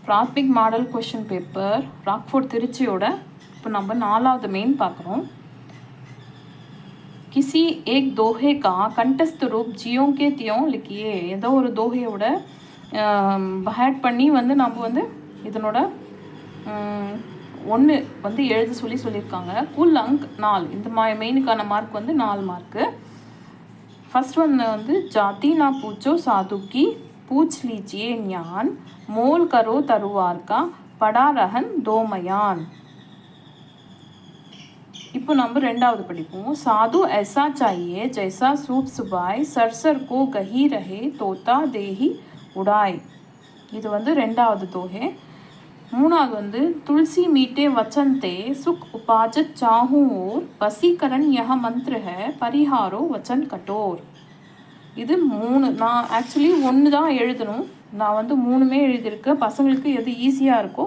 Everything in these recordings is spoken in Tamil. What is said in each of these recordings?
प्राथमिक मॉडल क्वेश्चन पेपर राकफोर्ट திருச்சியோட இப்போ நம்ம நாலாவது மெயின் பார்க்குறோம். किसी एक दोहे का कंठस्थ रूप जियों के त्यों लिखिए. ஏதோ ஒரு தோகையோட பஹேட் பண்ணி வந்து நம்ம வந்து இதனோட ஒன்று வந்து எழுத சொல்லியிருக்காங்க. குல் அங்க் 4. இந்த மெயினுக்கான மார்க் வந்து 4 மார்க்கு. फर्स्ट वन வந்து जाति ना पूछो साधु की पूछ लीजिए ज्ञान मोल करो तरुवार का पड़ा रहन दो मयान. இப்போ நம்ம ரெண்டாவது படிப்போம். साधु ऐसा चाहिए जैसा सूप सुबाई सरसर को गही रहे तोता देही उड़ाई. இது வந்து ரெண்டாவது தோகை. மூணாவது வந்து तुलसी मीठे वचन ते सुख उपाजत चाहूं और वसीकरण यह मंत्र है परिहारो वचन कठोर. இது 3. நான் ஆக்சுவலி 1 தான் எழுதணும். நான் வந்து 3மே எழுதியிருக்கேன். பசங்களுக்கு எது ஈஸியாக இருக்கோ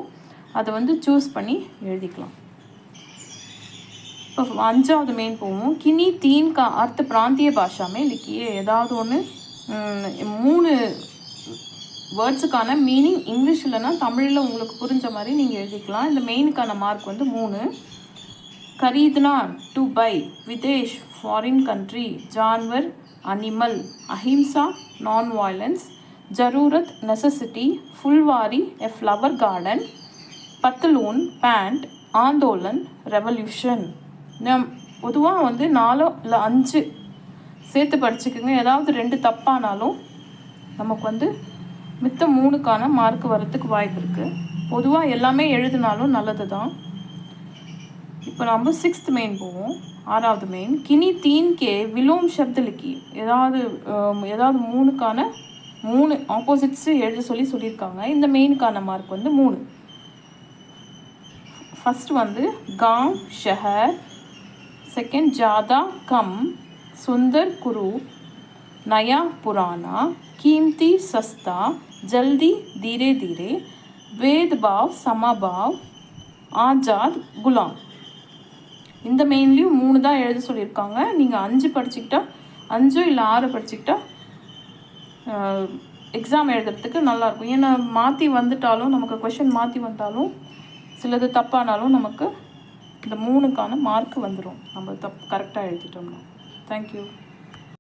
அதை வந்து சூஸ் பண்ணி எழுதிக்கலாம். இப்போ 5வது மெயின் போவோம். கினி 3 का अर्थ प्रांतीय भाषा में लिखिए. ஏதாவது ஒன்று 3 வேர்ட்ஸுக்கான மீனிங் இங்கிலீஷ் இல்லைன்னா தமிழில் உங்களுக்கு புரிஞ்ச மாதிரி நீங்கள் எழுதிக்கலாம். இந்த மெயினுக்கான மார்க் வந்து 3. खरीदना टू बाई विदेश फॉरेन कंट्री जानवर एनिमल अहिंसा नॉन वायलेंस ज़रूरत necessity Phulwari a flower garden पतलून पैंट आंदोलन रेवल्यूशन. பொதுவாக வந்து 4 இல்லை 5 சேர்த்து படிச்சுக்கோங்க. ஏதாவது 2 தப்பானாலும் நமக்கு வந்து மித்த 3க்கான மார்க் வரத்துக்கு வாய்ப்பு இருக்குது. பொதுவாக எல்லாமே எழுதினாலும் நல்லது தான். இப்போ நம்ம 6th மெயின் போவோம். 6வது மெயின். கினி 3 के विलोम शब्द लिखी. ஏதாவது 3க்கான 3 ஆப்போசிட்ஸு எழுத சொல்லியிருக்காங்க. இந்த மெயினுக்கான மார்க் வந்து 3. ஃபஸ்ட் வந்து गांव शहर, सेकंड ज़्यादा कम, सुंदर कुरूप, नया पुराना, कीमती सस्ता, जल्दी धीरे धीरे, भेदभाव समाभाव, आज़ाद गुलाम. இந்த மெயின்லேயும் 3 தான் எழுத சொல்லியிருக்காங்க. நீங்கள் 5 படிச்சுக்கிட்டா 5 இல்லை 6 படிச்சுக்கிட்டா எக்ஸாம் எழுதுறதுக்கு நல்லாயிருக்கும். ஏன்னா மாற்றி வந்துட்டாலும் நமக்கு கொஷின் மாற்றி வந்தாலும் சிலது தப்பானாலும் நமக்கு இந்த 3க்கான மார்க் வந்துடும் நம்ம கரெக்டாக எழுதிட்டோம்னா. தேங்க்யூ.